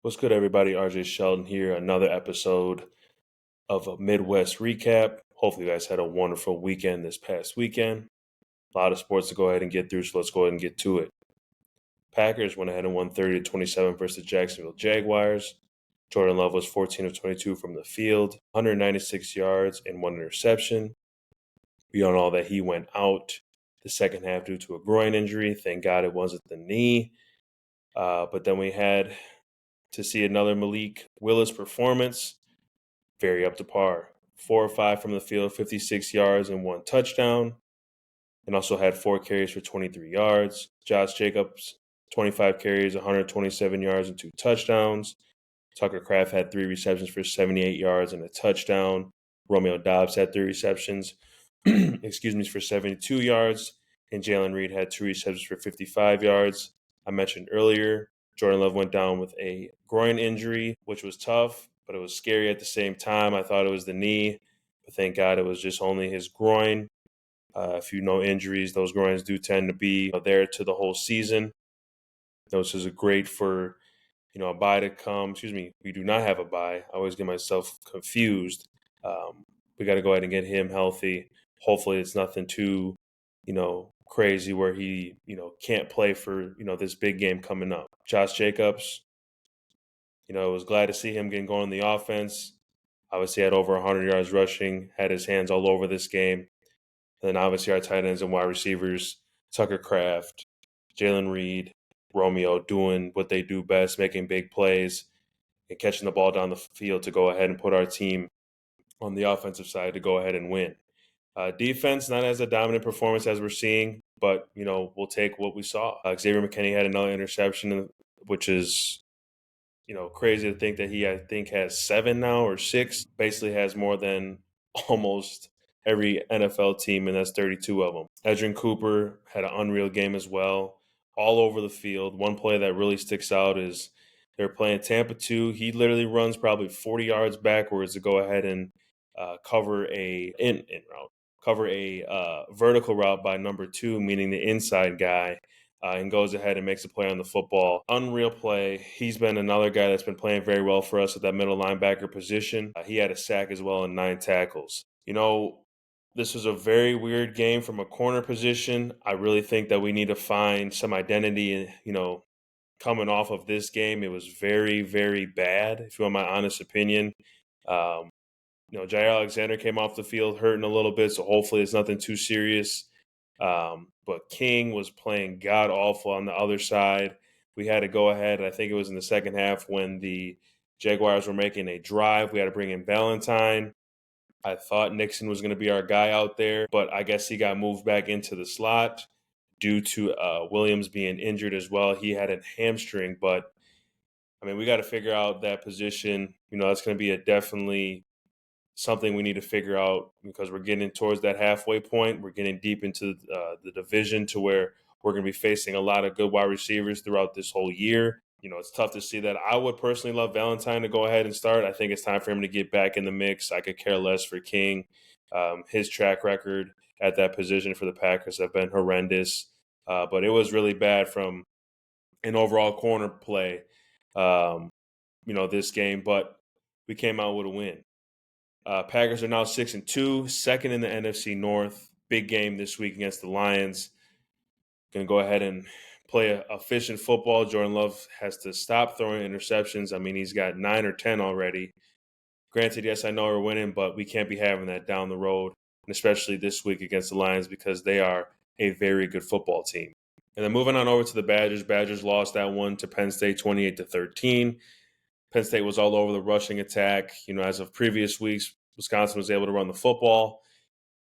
What's good, everybody? RJ Shelton here. Another episode of a Midwest recap. Hopefully, you guys had a wonderful weekend this past weekend. A lot of sports to go ahead and get through, so let's go ahead and get to it. Packers went ahead and won 30-27 versus the Jacksonville Jaguars. Jordan Love was 14 of 22 from the field, 196 yards and one interception. We all know that he went out the second half due to a groin injury. Thank God it wasn't the knee. But then we had to see another Malik Willis performance, very up to par. 4 or 5 from the field, 56 yards and 1 touchdown, and also had 4 carries for 23 yards. Josh Jacobs, 25 carries, 127 yards and 2 touchdowns. Tucker Kraft had 3 receptions for 78 yards and a touchdown. Romeo Doubs had 3 receptions, for 72 yards, and Jalen Reed had 2 receptions for 55 yards. I mentioned earlier, Jordan Love went down with a groin injury, which was tough, but it was scary at the same time. I thought it was the knee, but thank God it was just only his groin. If you know injuries, those groins do tend to be there to the whole season. This is great for a bye to come. We do not have a bye. I always get myself confused. We got to go ahead and get him healthy. Hopefully it's nothing too, crazy where he, can't play for, this big game coming up. Josh Jacobs, I was glad to see him getting going in the offense. Obviously had over 100 yards rushing, had his hands all over this game. And then obviously our tight ends and wide receivers, Tucker Kraft, Jalen Reed, Romeo doing what they do best, making big plays and catching the ball down the field to go ahead and put our team on the offensive side to go ahead and win. Defense, not as a dominant performance as we're seeing, but, we'll take what we saw. Xavier McKinney had another interception, which is, crazy to think that he, I think, has 7 now or 6, basically has more than almost every NFL team, and that's 32 of them. Edgerrin Cooper had an unreal game as well, all over the field. One play that really sticks out is they're playing Tampa 2. He literally runs probably 40 yards backwards to go ahead and cover a vertical route by number 2, meaning the inside guy, and goes ahead and makes a play on the football. Unreal play. He's been another guy that's been playing very well for us at that middle linebacker position. He had a sack as well and 9 tackles. This was a very weird game from a corner position. I really think that we need to find some identity, coming off of this game. It was very, very bad, if you want my honest opinion. Jair Alexander came off the field hurting a little bit, so hopefully it's nothing too serious. But King was playing god-awful on the other side. We had to go ahead, I think it was in the second half when the Jaguars were making a drive. We had to bring in Valentine. I thought Nixon was going to be our guy out there, but I guess he got moved back into the slot due to Williams being injured as well. He had a hamstring, but, we got to figure out that position. That's going to be definitely something we need to figure out because we're getting towards that halfway point. We're getting deep into the division to where we're going to be facing a lot of good wide receivers throughout this whole year. It's tough to see that. I would personally love Valentine to go ahead and start. I think it's time for him to get back in the mix. I could care less for King. His track record at that position for the Packers have been horrendous. But it was really bad from an overall corner play, this game. But we came out with a win. Packers are now 6-2, second in the NFC North. Big game this week against the Lions. Going to go ahead and play efficient football. Jordan Love has to stop throwing interceptions. He's got 9 or 10 already. Granted, yes, I know we're winning, but we can't be having that down the road, and especially this week against the Lions because they are a very good football team. And then moving on over to the Badgers. Badgers lost that one to Penn State 28-13. Penn State was all over the rushing attack. As of previous weeks, Wisconsin was able to run the football.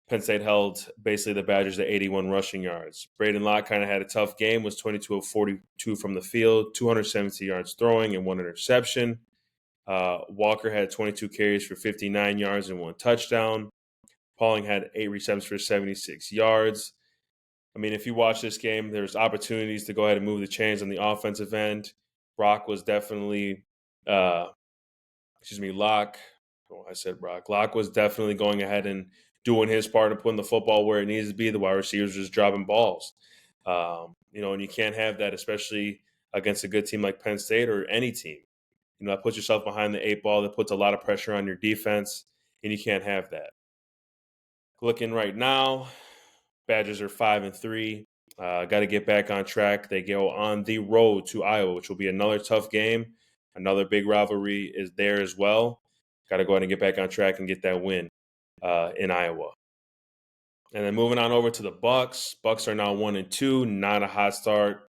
Penn State held basically the Badgers to 81 rushing yards. Braden Locke kind of had a tough game, was 22 of 42 from the field, 270 yards throwing and 1 interception. Walker had 22 carries for 59 yards and 1 touchdown. Pauling had 8 receptions for 76 yards. If you watch this game, there's opportunities to go ahead and move the chains on the offensive end. Brock was definitely Locke. I said Brock. Locke was definitely going ahead and doing his part of putting the football where it needs to be. The wide receivers just dropping balls. And you can't have that, especially against a good team like Penn State or any team. That puts yourself behind the 8 ball. That puts a lot of pressure on your defense, and you can't have that. Looking right now, Badgers are 5-3. Got to get back on track. They go on the road to Iowa, which will be another tough game. Another big rivalry is there as well. Got to go ahead and get back on track and get that win in Iowa. And then moving on over to the Bucks. Bucks are now 1-2. Not a hot start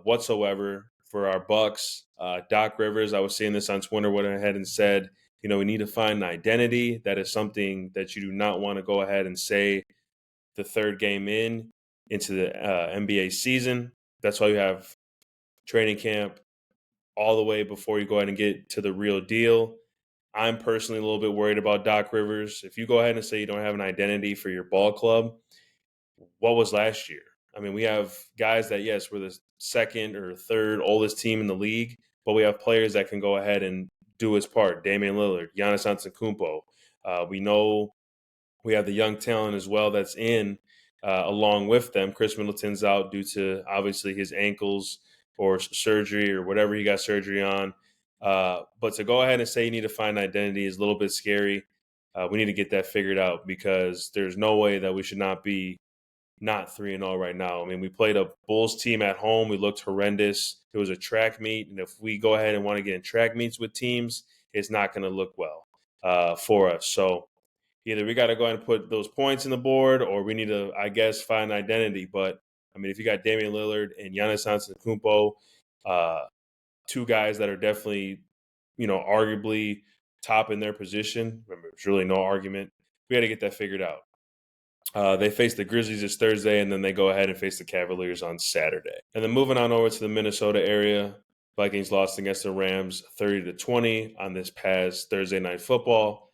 whatsoever for our Bucks. Doc Rivers, I was seeing this on Twitter, went ahead and said, we need to find an identity. That is something that you do not want to go ahead and say the third game into the NBA season. That's why you have training camp all the way before you go ahead and get to the real deal. I'm personally a little bit worried about Doc Rivers. If you go ahead and say you don't have an identity for your ball club, what was last year? I mean, we have guys that, yes, we're the second or third oldest team in the league, but we have players that can go ahead and do his part. Damian Lillard, Giannis Antetokounmpo. We know we have the young talent as well that's in along with them. Chris Middleton's out due to obviously his ankles or surgery or whatever he got surgery on. But to go ahead and say you need to find identity is a little bit scary. We need to get that figured out because there's no way that we should not be not 3-0 right now. I mean, we played a Bulls team at home. We looked horrendous. It was a track meet. And if we go ahead and want to get in track meets with teams, it's not going to look well for us. So either we got to go ahead and put those points in the board or we need to, I guess, find identity. But, I mean, if you got Damian Lillard and Giannis Antetokounmpo, two guys that are definitely, arguably top in their position, remember, there's really no argument. We got to get that figured out. They face the Grizzlies this Thursday, and then they go ahead and face the Cavaliers on Saturday. And then moving on over to the Minnesota area, Vikings lost against the Rams 30-20 on this past Thursday Night Football.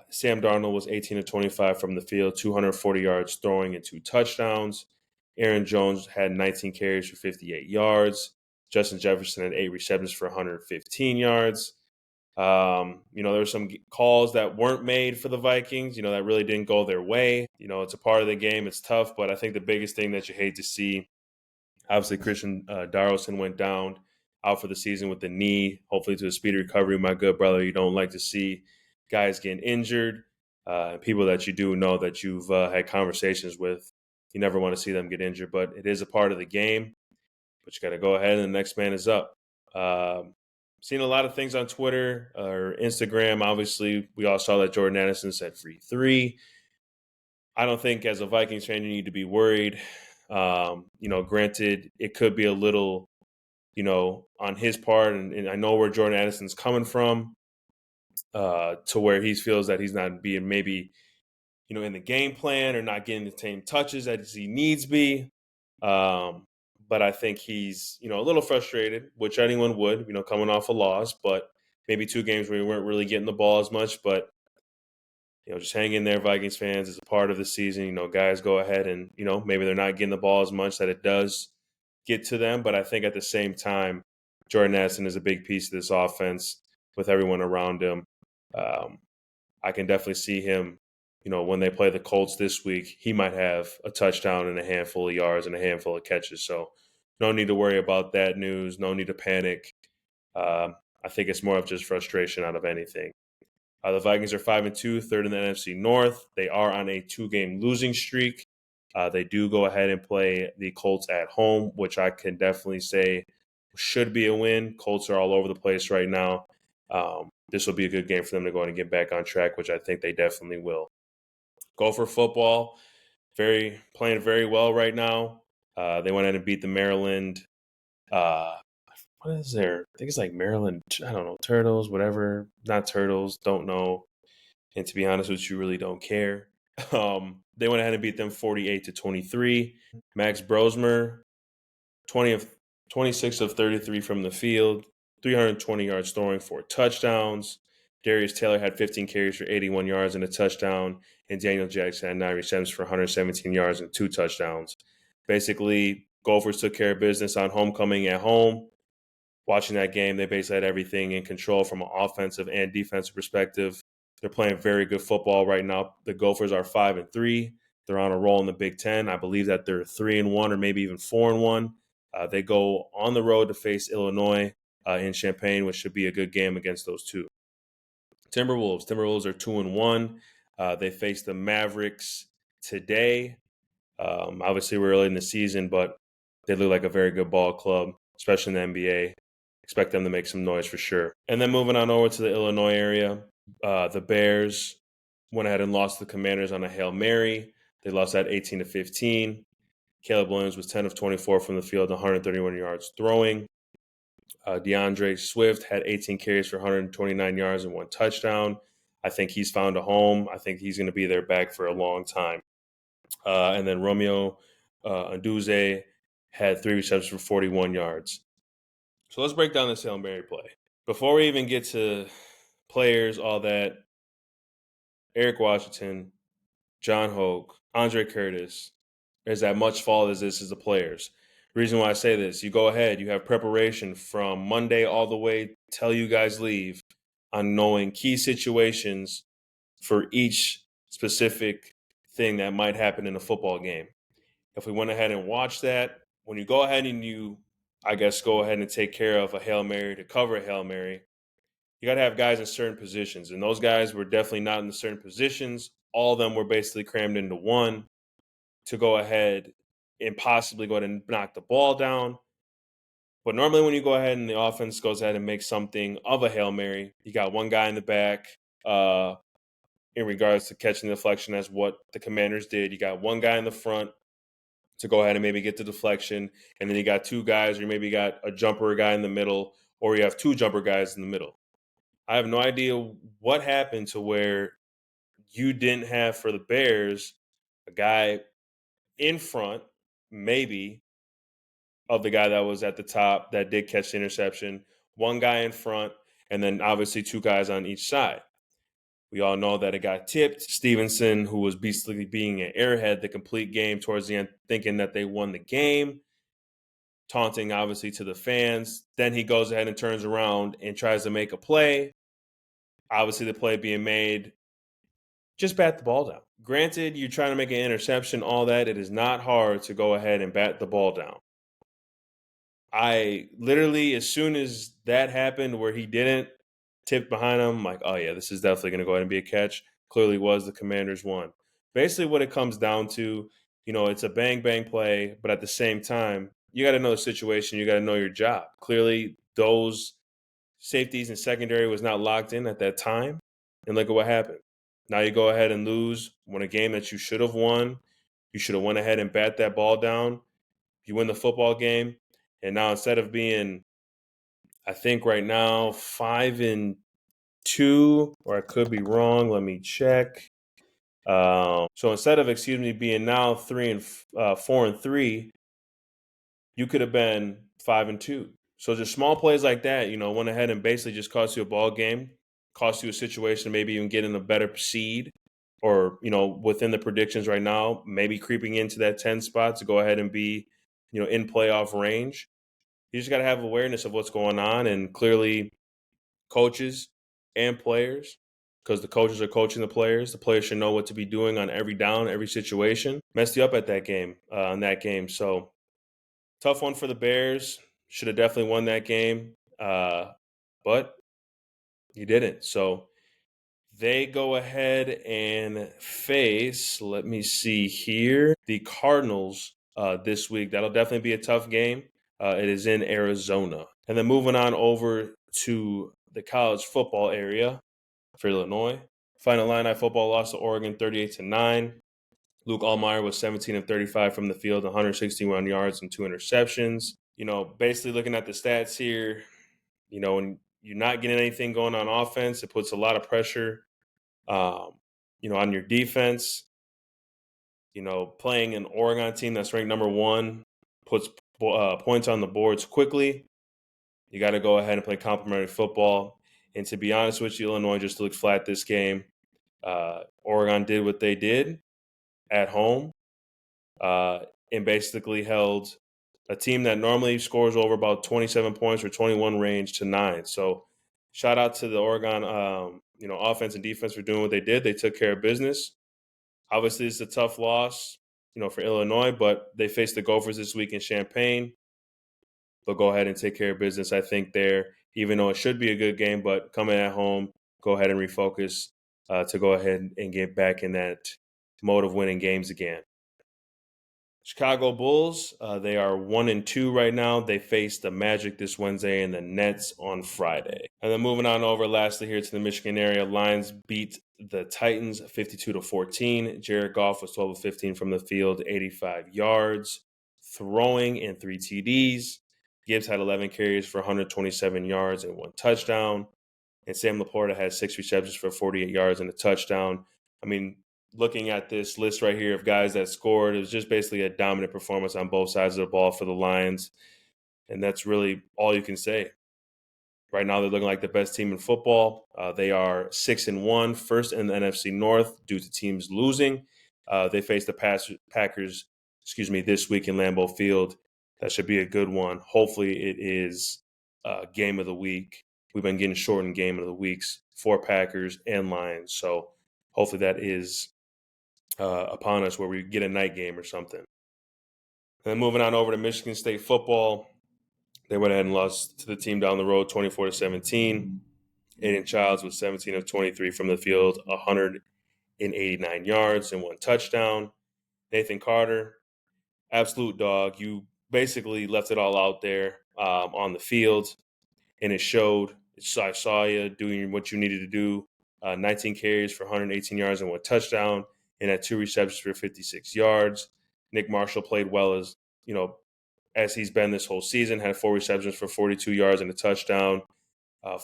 Sam Darnold was 18-25 from the field, 240 yards throwing and 2 touchdowns. Aaron Jones had 19 carries for 58 yards. Justin Jefferson had 8 receptions for 115 yards. There were some calls that weren't made for the Vikings, that really didn't go their way. It's a part of the game. It's tough, but I think the biggest thing that you hate to see, obviously Christian Darlington went down out for the season with the knee, hopefully to a speedy recovery. My good brother, you don't like to see guys getting injured. People that you do know that you've had conversations with, you never want to see them get injured, but it is a part of the game. But you got to go ahead and the next man is up. Seen a lot of things on Twitter or Instagram. Obviously, we all saw that Jordan Addison said free 3. I don't think as a Vikings fan you need to be worried. Granted, it could be a little, on his part, and I know where Jordan Addison's coming from, to where he feels that he's not being maybe, in the game plan or not getting the same touches as he needs be. But I think he's, a little frustrated, which anyone would, coming off a loss, but maybe 2 games where we weren't really getting the ball as much. But, just hang in there, Vikings fans. It's a part of the season. Guys go ahead and, maybe they're not getting the ball as much that it does get to them. But I think at the same time, Jordan Addison is a big piece of this offense with everyone around him. I can definitely see him, when they play the Colts this week, he might have a touchdown and a handful of yards and a handful of catches. So no need to worry about that news. No need to panic. I think it's more of just frustration out of anything. The Vikings are 5-2, third in the NFC North. They are on a 2-game losing streak. They do go ahead and play the Colts at home, which I can definitely say should be a win. Colts are all over the place right now. This will be a good game for them to go and get back on track, which I think they definitely will. Gopher football, playing very well right now. They went in and beat the Maryland. What is there? I think it's like Maryland. I don't know, Turtles, whatever. Not Turtles. Don't know. And to be honest with you, really don't care. They went ahead and beat them 48-23. Max Brosmer, 26 of 33 from the field, 320 yards throwing, 4 touchdowns. Darius Taylor had 15 carries for 81 yards and a touchdown, and Daniel Jackson had 9 receptions for 117 yards and 2 touchdowns. Basically, Gophers took care of business on homecoming at home. Watching that game, they basically had everything in control from an offensive and defensive perspective. They're playing very good football right now. The Gophers are 5-3. They're on a roll in the Big Ten. I believe that they're 3-1 or maybe even 4-1. They go on the road to face Illinois in Champaign, which should be a good game against those two. Timberwolves are 2-1. They face the Mavericks today. Obviously, we're early in the season, but they look like a very good ball club, especially in the NBA. Expect them to make some noise for sure. And then moving on over to the Illinois area, the Bears went ahead and lost the Commanders on a Hail Mary. They lost that 18-15. Caleb Williams was 10 of 24 from the field, 131 yards throwing. DeAndre Swift had 18 carries for 129 yards and 1 touchdown. I think he's found a home. I think he's going to be their back for a long time. And then Romeo Anduze had 3 receptions for 41 yards. So let's break down this Hail Mary play. Before we even get to players, all that, Eric Washington, John Hoke, Andre Curtis, there's as much fault as this is the players. Reason why I say this, you go ahead, you have preparation from Monday all the way till you guys leave on knowing key situations for each specific thing that might happen in a football game. If we went ahead and watched that, when you go ahead and you, I guess, go ahead and take care of a Hail Mary to cover a Hail Mary, you got to have guys in certain positions. And those guys were definitely not in the certain positions. All of them were basically crammed into one to go ahead and possibly go ahead and knock the ball down. But normally when you go ahead and the offense goes ahead and makes something of a Hail Mary, you got one guy in the back in regards to catching the deflection, as what the Commanders did. You got one guy in the front to go ahead and maybe get the deflection, and then you got two guys, or maybe you got a jumper guy in the middle, or you have two jumper guys in the middle. I have no idea what happened to where you didn't have for the Bears a guy in front, maybe, of the guy that was at the top that did catch the interception, one guy in front, and then obviously two guys on each side. We all know that it got tipped. Stevenson, who was basically being an airhead the complete game towards the end, thinking that they won the game, taunting obviously to the fans. Then he goes ahead and turns around and tries to make a play. Obviously the play being made, just bat the ball down. Granted, you're trying to make an interception, all that. It is not hard to go ahead and bat the ball down. I literally, as soon as that happened where he didn't tip behind him, I'm like, oh yeah, this is definitely going to go ahead and be a catch. Clearly was, the Commanders won. Basically what it comes down to, it's a bang play, but at the same time, you got to know the situation. You got to know your job. Clearly those safeties and secondary was not locked in at that time. And look at what happened. Now you go ahead and lose when a game that you should have won. You should have went ahead and bat that ball down. You win the football game. And now instead of being, I think right now, 5-2, or I could be wrong. Let me check. So instead of, being now 4-3, you could have been 5-2. So just small plays like that, went ahead and basically just cost you a ball game, cost you a situation, maybe even getting a better seed, or, within the predictions right now, maybe creeping into that 10 spot to go ahead and be, in playoff range. You just got to have awareness of what's going on, and clearly coaches and players, because the coaches are coaching the players. The players should know what to be doing on every down, every situation. Messed you up at that game, in that game. So tough one for the Bears. Should have definitely won that game, but you didn't. So they go ahead and face, let me see here, the Cardinals this week. That'll definitely be a tough game. It is in Arizona. And then moving on over to the college football area for Illinois. Final Illini football lost to Oregon 38-9. Luke Allmeyer was 17 of 35 from the field, 161 yards and 2 interceptions. Basically looking at the stats here, when you're not getting anything going on offense, it puts a lot of pressure, on your defense. Playing an Oregon team that's ranked number 1 puts points on the boards quickly. You got to go ahead and play complementary football. And to be honest with you, Illinois just looked flat this game. Oregon did what they did at home, and basically held a team that normally scores over about 27 points or 21 range to 9. So shout out to the Oregon, offense and defense for doing what they did. They took care of business. Obviously, it's a tough loss, for Illinois, but they face the Gophers this week in Champaign. they'll go ahead and take care of business, I think, there, even though it should be a good game. But coming at home, go ahead and refocus to go ahead and get back in that mode of winning games again. Chicago Bulls, they are 1-2 right now. They face the Magic this Wednesday and the Nets on Friday. And then moving on over lastly here to the Michigan area, Lions beat the Titans 52-14. Jared Goff was 12 of 15 from the field, 85 yards, throwing in 3 TDs. Gibbs had 11 carries for 127 yards and 1 touchdown. And Sam Laporta had 6 receptions for 48 yards and a touchdown. I mean, looking at this list right here of guys that scored, it was just basically a dominant performance on both sides of the ball for the Lions. And that's really all you can say. Right now, they're looking like the best team in football. They are 6-1, first in the NFC North due to teams losing. They face the Packers, this week in Lambeau Field. That should be a good one. Hopefully, it is game of the week. We've been getting shortened game of the weeks for Packers and Lions. So hopefully that is upon us where we get a night game or something. And then moving on over to Michigan State football, they went ahead and lost to the team down the road 24-17. Aiden Childs was 17 of 23 from the field, 189 yards and 1 touchdown. Nathan Carter, absolute dog. You basically left it all out there on the field, and it showed. I saw you doing what you needed to do. 19 carries for 118 yards and 1 touchdown, and had 2 receptions for 56 yards. Nick Marshall played well as he's been this whole season, had 4 receptions for 42 yards and a touchdown.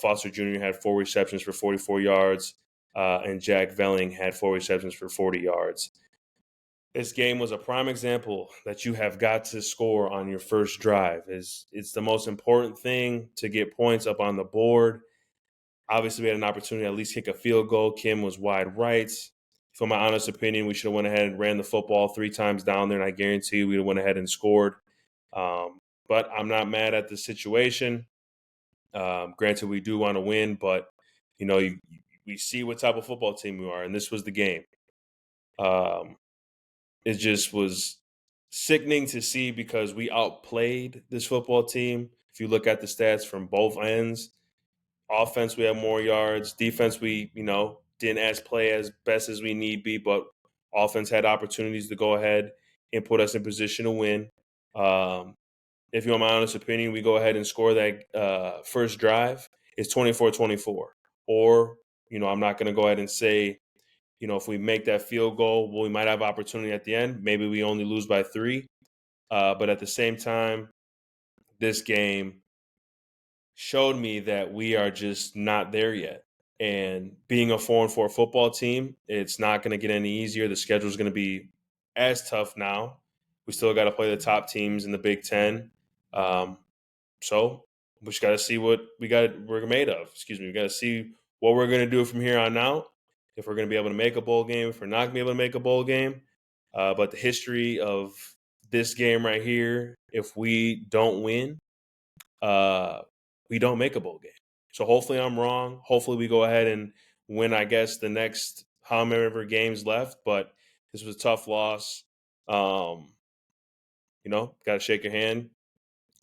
Foster Jr. had 4 receptions for 44 yards, and Jack Velling had 4 receptions for 40 yards. This game was a prime example that you have got to score on your first drive. It's the most important thing to get points up on the board. Obviously, we had an opportunity to at least kick a field goal. Kim was wide right. For my honest opinion, we should have went ahead and ran the football 3 times down there, and I guarantee you we would have went ahead and scored. But I'm not mad at the situation. Granted, we do want to win, but we see what type of football team we are, and this was the game. It just was sickening to see because we outplayed this football team. If you look at the stats from both ends, offense we have more yards, defense we didn't play as best as we need be, but offense had opportunities to go ahead and put us in position to win. If you want my honest opinion, we go ahead and score that first drive. It's 24-24. Or, I'm not going to go ahead and say, if we make that field goal, well, we might have opportunity at the end. Maybe we only lose by 3. But at the same time, this game showed me that we are just not there yet. And being a 4-4 football team, it's not going to get any easier. The schedule is going to be as tough now. We still got to play the top teams in the Big Ten. So we just got to see what we're made of. We got to see what we're going to do from here on out. If we're going to be able to make a bowl game, if we're not going to be able to make a bowl game. But the history of this game right here, if we don't win, we don't make a bowl game. So hopefully I'm wrong. Hopefully we go ahead and win, I guess, the next however games left. But this was a tough loss. Got to shake your hand.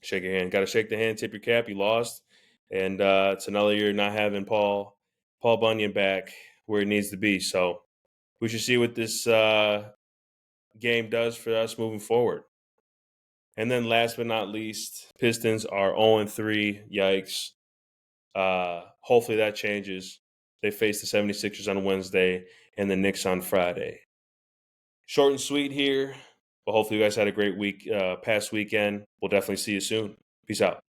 Shake your hand. Got to shake the hand, tip your cap. You lost. And it's another year not having Paul Bunyan back where it needs to be. So we should see what this game does for us moving forward. And then last but not least, Pistons are 0-3. Yikes. Hopefully that changes. They face the 76ers on Wednesday and the Knicks on Friday. Short and sweet here, but hopefully you guys had a great week, past weekend. We'll definitely see you soon. Peace out.